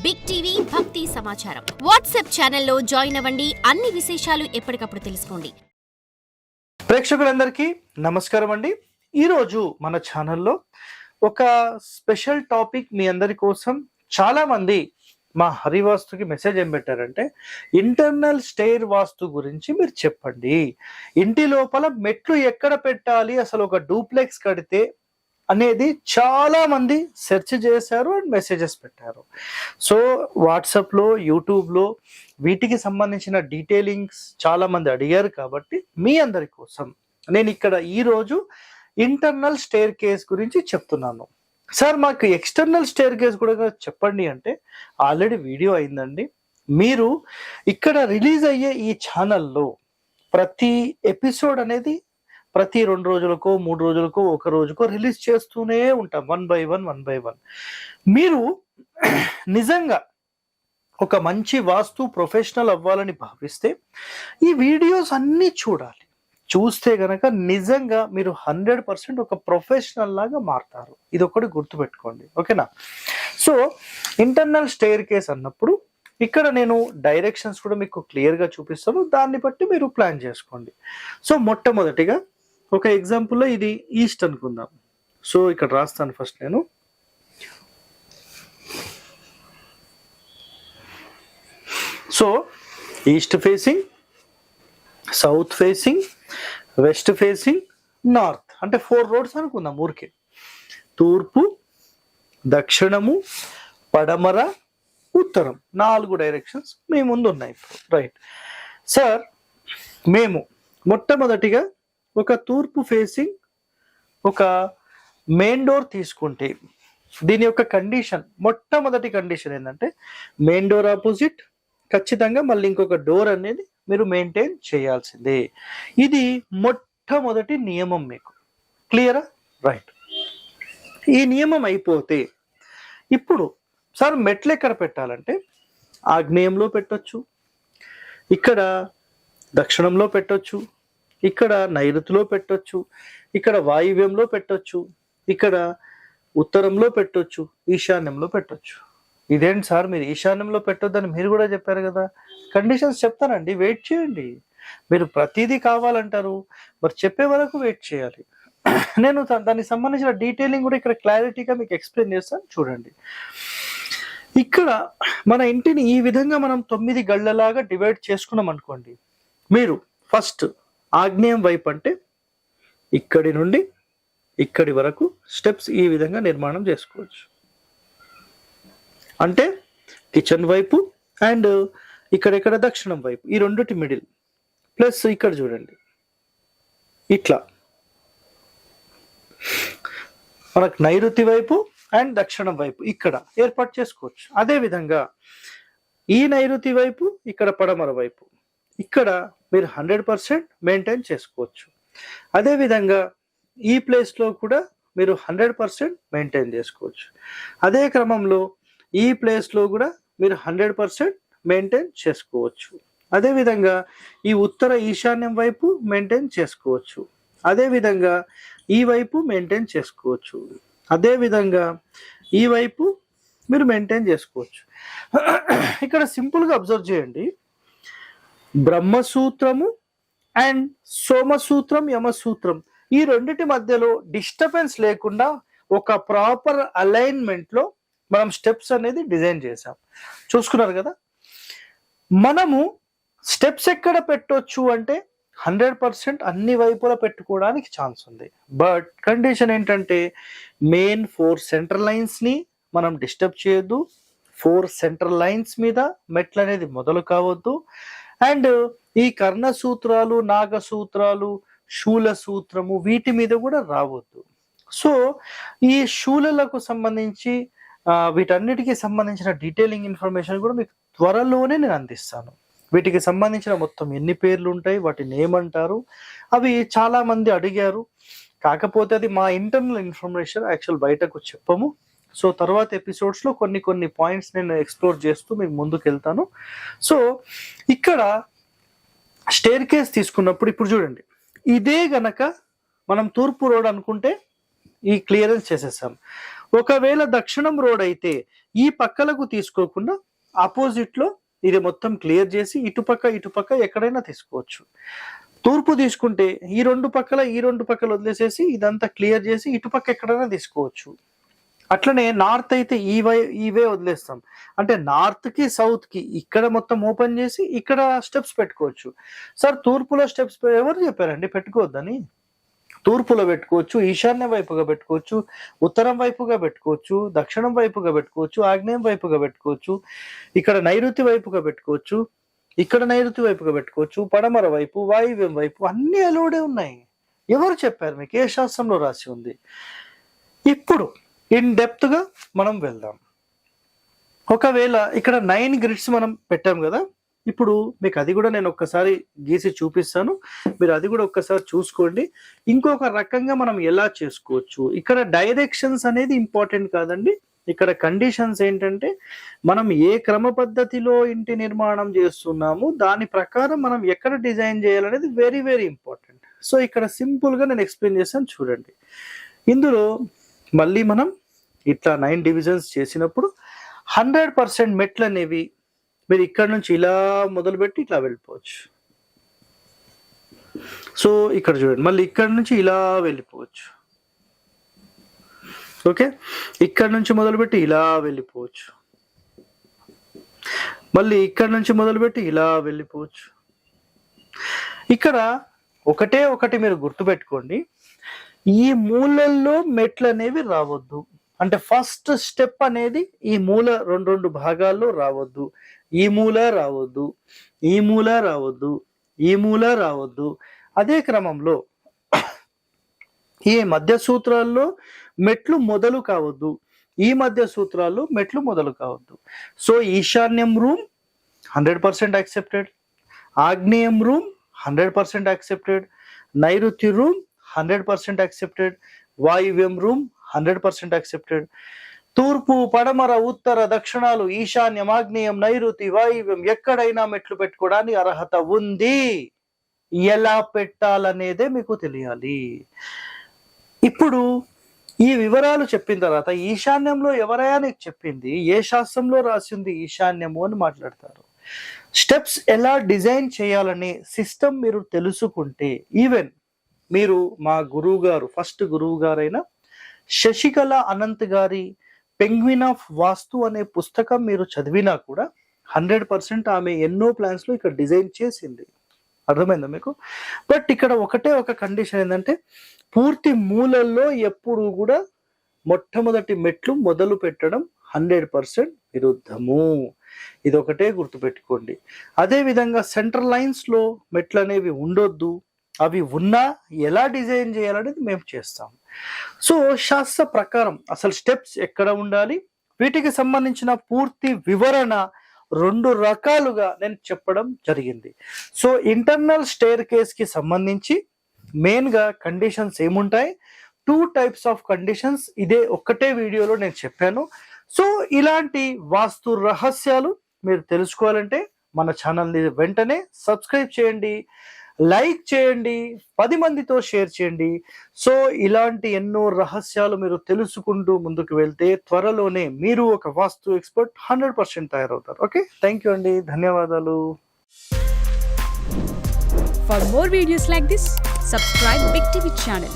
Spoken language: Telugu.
బిగ్ టీవీ భక్తి సమాచారం వాట్సాప్ ఛానల్లో జాయిన్ అవ్వండి. అన్ని విశేషాలు ఎప్పటికప్పుడు తెలుసుకోండి. ప్రేక్షకులందరికీ నమస్కారం అండి. ఈరోజు మన ఛానల్లో ఒక స్పెషల్ టాపిక్ మీ అందరి కోసం. చాలా మంది మా హరివాస్తుకి మెసేజ్ ఏం పెట్టారంటే, ఇంటర్నల్ స్టెయిర్ వాస్తు గురించి మీరు చెప్పండి. ఇంటి లోపల మెట్లు ఎక్కడ పెట్టాలి, అసలు ఒక డూప్లెక్స్ కడితే అనేది చాలా మంది సెర్చ్ చేశారు అండ్ మెసేజెస్ పెట్టారు. సో వాట్సాప్లో, యూట్యూబ్లో వీటికి సంబంధించిన డీటెయిలింగ్స్ చాలా మంది అడిగారు. కాబట్టి మీ అందరి కోసం నేను ఇక్కడ ఈరోజు ఇంటర్నల్ స్టెయిర్ కేస్ గురించి చెప్తున్నాను. సార్ మాకు ఎక్స్టర్నల్ స్టెయిర్ కేస్ కూడా చెప్పండి అంటే, ఆల్రెడీ వీడియో అయిందండి. మీరు ఇక్కడ రిలీజ్ అయ్యే ఈ ఛానల్లో ప్రతి ఎపిసోడ్ అనేది ప్రతి 2 రోజులకో 3 రోజులకో ఒక రోజుకో రిలీజ్ చేస్తూనే ఉంటాం, వన్ బై వన్. మీరు నిజంగా ఒక మంచి వాస్తు ప్రొఫెషనల్ అవ్వాలని భావిస్తే ఈ వీడియోస్ అన్నీ చూడాలి. చూస్తే గనక నిజంగా మీరు 100% ఒక ప్రొఫెషనల్ లాగా మారుతారు. ఇది ఒకటి గుర్తుపెట్టుకోండి, ఓకేనా? సో ఇంటర్నల్ స్టెయిర్ కేస్ అన్నప్పుడు ఇక్కడ నేను డైరెక్షన్స్ కూడా మీకు క్లియర్గా చూపిస్తాను. దాన్ని బట్టి మీరు ప్లాన్ చేసుకోండి. సో మొట్టమొదటిగా ఒక ఎగ్జాంపుల్లో ఇది ఈస్ట్ అనుకుందాం. సో ఇక్కడ రాస్తాను ఫస్ట్ నేను. So east facing, south facing, west facing, north, అంటే 4 రోడ్స్ అనుకుందాం ఊరికే. తూర్పు, దక్షిణము, పడమర, ఉత్తరం, 4 డైరెక్షన్స్ మీ ముందు ఉన్నాయి. రైట్ సార్, మేము మొట్టమొదటిగా ఒక తూర్పు ఫేసింగ్ ఒక మెయిన్ డోర్ తీసుకుంటే దీని యొక్క కండిషన్, మొట్టమొదటి కండిషన్ ఏంటంటే మెయిన్ డోర్ ఆపోజిట్ ఖచ్చితంగా మళ్ళీ ఇంకొక డోర్ అనేది మీరు మెయింటైన్ చేయాల్సిందే. ఇది మొట్టమొదటి నియమం మీకు. క్లియరా? రైట్. ఈ నియమం అయిపోతే ఇప్పుడు సార్ మెట్లు ఎక్కడ పెట్టాలంటే ఆగ్నేయంలో పెట్టొచ్చు, ఇక్కడ దక్షిణంలో పెట్టొచ్చు, ఇక్కడ నైరుతిలో పెట్టొచ్చు, ఇక్కడ వాయువ్యంలో పెట్టొచ్చు, ఇక్కడ ఉత్తరంలో పెట్టొచ్చు, ఈశాన్యంలో పెట్టొచ్చు. ఇదేంటి సార్ మీరు ఈశాన్యంలో పెట్టొద్దని మీరు కూడా చెప్పారు కదా? కండిషన్స్ చెప్తానండి, వెయిట్ చేయండి. మీరు ప్రతిదీ కావాలంటారు, మరి చెప్పే వరకు వెయిట్ చేయాలి. నేను దానికి సంబంధించిన డీటెయిలింగ్ కూడా ఇక్కడ క్లారిటీగా మీకు ఎక్స్ప్లెయిన్ చేస్తాను, చూడండి. ఇక్కడ మన ఇంటిని ఈ విధంగా మనం 9 గళ్ళలాగా డివైడ్ చేసుకున్నాం అనుకోండి. మీరు ఫస్ట్ ఆగ్నేయం వైపు అంటే ఇక్కడి నుండి ఇక్కడి వరకు స్టెప్స్ ఈ విధంగా నిర్మాణం చేసుకోవచ్చు. అంటే కిచెన్ వైపు అండ్ ఇక్కడ దక్షిణం వైపు, ఈ రెండుటి మిడిల్, ప్లస్ ఇక్కడ చూడండి ఇట్లా మనకు నైరుతి వైపు అండ్ దక్షిణం వైపు ఇక్కడ ఏర్పాటు చేసుకోవచ్చు. అదే విధంగా ఈ నైరుతి వైపు, ఇక్కడ పడమర వైపు, ఇక్కడ మీరు 100% మెయింటైన్ చేసుకోవచ్చు. అదేవిధంగా ఈ ప్లేస్లో కూడా మీరు 100% మెయింటైన్ చేసుకోవచ్చు. అదే క్రమంలో ఈ ప్లేస్లో కూడా మీరు 100% మెయింటైన్ చేసుకోవచ్చు. అదేవిధంగా ఈ ఉత్తర ఈశాన్యం వైపు మెయింటైన్ చేసుకోవచ్చు. అదేవిధంగా ఈ వైపు మెయింటైన్ చేసుకోవచ్చు. అదేవిధంగా ఈ వైపు మీరు మెయింటైన్ చేసుకోవచ్చు. ఇక్కడ సింపుల్గా అబ్జర్వ్ చేయండి, బ్రహ్మసూత్రము అండ్ సోమసూత్రం, యమసూత్రం, ఈ రెండిటి మధ్యలో డిస్టర్బెన్స్ లేకుండా ఒక ప్రాపర్ అలైన్మెంట్లో మనం స్టెప్స్ అనేది డిజైన్ చేసాం. చూసుకున్నారు కదా? మనము స్టెప్స్ ఎక్కడ పెట్టొచ్చు అంటే 100% అన్ని వైపులా పెట్టుకోవడానికి ఛాన్స్ ఉంది. బట్ కండిషన్ ఏంటంటే మెయిన్ 4 సెంట్రల్ లైన్స్ని మనం డిస్టర్బ్ చేయొద్దు. 4 సెంట్రల్ లైన్స్ మీద మెట్లు అనేది మొదలు కావద్దు. అండ్ ఈ కర్ణ సూత్రాలు, నాగసూత్రాలు, శూల సూత్రము వీటి మీద కూడా రావద్దు. సో ఈ శూలలకు సంబంధించి వీటన్నిటికీ సంబంధించిన డీటెయిలింగ్ ఇన్ఫర్మేషన్ కూడా మీకు త్వరలోనే నేను అందిస్తాను. వీటికి సంబంధించిన మొత్తం ఎన్ని పేర్లు ఉంటాయి, వాటిని ఏమంటారు, అవి చాలా మంది అడిగారు. కాకపోతే అది మా ఇంటర్నల్ ఇన్ఫర్మేషన్, యాక్చువల్ బయటకు చెప్పము. సో తర్వాత ఎపిసోడ్స్లో కొన్ని పాయింట్స్ నేను ఎక్స్ప్లోర్ చేస్తూ మీకు ముందుకు వెళ్తాను. సో ఇక్కడ స్టెయిర్ కేస్ తీసుకున్నప్పుడు ఇప్పుడు చూడండి, ఇదే గనక మనం తూర్పు రోడ్ అనుకుంటే ఈ క్లియరెన్స్ చేసేసాం. ఒకవేళ దక్షిణం రోడ్ అయితే ఈ పక్కలకు తీసుకోకుండా ఆపోజిట్ లో ఇది మొత్తం క్లియర్ చేసి ఇటుపక్క ఎక్కడైనా తీసుకోవచ్చు. తూర్పు తీసుకుంటే ఈ రెండు పక్కల వదిలేసేసి ఇదంతా క్లియర్ చేసి ఇటుపక్క ఎక్కడైనా తీసుకోవచ్చు. అట్లనే నార్త్ అయితే ఈ వే వదిలేస్తాం, అంటే నార్త్ కి సౌత్ కి ఇక్కడ మొత్తం ఓపెన్ చేసి ఇక్కడ స్టెప్స్ పెట్టుకోవచ్చు. సార్ తూర్పులో స్టెప్స్ ఎవరు చెప్పారండి పెట్టుకోవద్దని? తూర్పులో పెట్టుకోవచ్చు, ఈశాన్య వైపుగా పెట్టుకోవచ్చు, ఉత్తరం వైపుగా పెట్టుకోవచ్చు, దక్షిణం వైపుగా పెట్టుకోవచ్చు, ఆగ్నేయం వైపుగా పెట్టుకోవచ్చు, ఇక్కడ నైరుతి వైపుగా పెట్టుకోవచ్చు, ఇక్కడ నైరుతి వైపుగా పెట్టుకోవచ్చు, పడమర వైపు, వాయువ్యం వైపు, అన్ని అలోడే ఉన్నాయి. ఎవరు చెప్పారు మీకు? ఏ శాస్త్రంలో రాసి ఉంది? ఇప్పుడు ఇన్ డెప్త్ గా మనం వెళ్దాం. ఒకవేళ ఇక్కడ 9 గ్రిడ్స్ మనం పెట్టాం కదా, ఇప్పుడు మీకు అది కూడా నేను ఒక్కసారి గీసి చూపిస్తాను, మీరు అది కూడా ఒక్కసారి చూసుకోండి. ఇంకొక రకంగా మనం ఎలా చేసుకోవచ్చు, ఇక్కడ డైరెక్షన్స్ అనేది ఇంపార్టెంట్ కాదండి. ఇక్కడ కండిషన్స్ ఏంటంటే మనం ఏ క్రమ పద్ధతిలో ఇంటి నిర్మాణం చేస్తున్నాము దాని ప్రకారం మనం ఎక్కడ డిజైన్ చేయాలనేది వెరీ వెరీ ఇంపార్టెంట్. సో ఇక్కడ సింపుల్ గా నేను ఎక్స్ప్లెయిన్ చేస్తాను చూడండి. ఇందులో మళ్ళీ మనం ఇట్లా 9 డివిజన్స్ చేసినప్పుడు 100% మెట్లు అనేవి మీరు ఇక్కడ నుంచి ఇలా మొదలుపెట్టి ఇట్లా వెళ్ళిపోవచ్చు. సో ఇక్కడ చూడండి, మళ్ళీ ఇక్కడ నుంచి ఇలా వెళ్ళిపోవచ్చు. ఓకే, ఇక్కడ నుంచి మొదలుపెట్టి ఇలా వెళ్ళిపోవచ్చు, మళ్ళీ ఇక్కడ నుంచి మొదలుపెట్టి ఇలా వెళ్ళిపోవచ్చు. ఇక్కడ ఒకటి మీరు గుర్తుపెట్టుకోండి, ఈ మూలల్లో మెట్లు అనేవి రావద్దు. అంటే ఫస్ట్ స్టెప్ అనేది ఈ మూల రెండు భాగాల్లో రావద్దు. ఈ మూల రావద్దు, ఈ మూల రావద్దు, ఈ మూల రావద్దు. అదే క్రమంలో ఈ మధ్య సూత్రాల్లో మెట్లు మొదలు కావద్దు, ఈ మధ్య సూత్రాల్లో మెట్లు మొదలు కావద్దు. సో ఈశాన్యం రూమ్ 100% యాక్సెప్టెడ్, ఆగ్నేయం రూమ్ 100% యాక్సెప్టెడ్, నైరుతి రూమ్ 100% యాక్సెప్టెడ్, వాయువ్యం రూమ్ 100% యాక్సెప్టెడ్. తూర్పు, పడమర, ఉత్తర, దక్షిణాలు, ఈశాన్యం, ఆగ్నేయం, నైరుతి, వాయువ్యం ఎక్కడైనా మెట్లు పెట్టుకోవడానికి అర్హత ఉంది. ఎలా పెట్టాలనేదే మీకు తెలియాలి. ఇప్పుడు ఈ వివరాలు చెప్పిన తర్వాత ఈశాన్యంలో ఎవరైనా నీకు చెప్పింది, ఏ శాస్త్రంలో రాసింది ఈశాన్యము అని మాట్లాడతారు. స్టెప్స్ ఎలా డిజైన్ చేయాలనే సిస్టమ్ మీరు తెలుసుకుంటే, ఈవెన్ మీరు మా గురువు గారు, ఫస్ట్ గురువు గారైన శశికళ అనంత్ గారి పెంగ్విన్ ఆఫ్ వాస్తు అనే పుస్తకం మీరు చదివినా కూడా 100% ఆమె ఎన్నో ప్లాన్స్ లో ఇక్కడ డిజైన్ చేసింది. అర్థమైందా మీకు? బట్ ఇక్కడ ఒక కండిషన్ ఏంటంటే పూర్తి మూలల్లో ఎప్పుడు కూడా మొట్టమొదటి మెట్లు మొదలు పెట్టడం 100% విరుద్ధము. ఇది ఒకటే గుర్తుపెట్టుకోండి. అదే విధంగా సెంట్రల్ లైన్స్ లో మెట్లు అనేవి ఉండొద్దు. అవి ఉన్నా ఎలా డిజైన్ చేయాలనేది మేము చేస్తాం. సో శాస్త్ర ప్రకారం అసలు స్టెప్స్ ఎక్కడ ఉండాలి, వీటికి సంబంధించిన పూర్తి వివరణ 2 రకాలుగా నేను చెప్పడం జరిగింది. సో ఇంటర్నల్ స్టేర్ కేస్ కి సంబంధించి మెయిన్ గా కండిషన్స్ ఏముంటాయి, 2 టైప్స్ ఆఫ్ కండిషన్స్ ఇదే ఒక్కటే వీడియోలో నేను చెప్పాను. సో ఇలాంటి వాస్తు రహస్యాలు మీరు తెలుసుకోవాలంటే మన ఛానల్ని వెంటనే సబ్స్క్రైబ్ చేయండి, లైక్ చేయండి, 10 మందితో షేర్ చేయండి. సో ఇలాంటి ఎన్నో రహస్యాలు మీరు తెలుసుకుంటూ ముందుకు వెళ్తే త్వరలోనే మీరు ఒక వాస్తు ఎక్స్పర్ట్ 100% తయారవుతారు. ఓకే, థ్యాంక్ యూ అండి, ధన్యవాదాలు. For more videos like this, subscribe Big TV channel.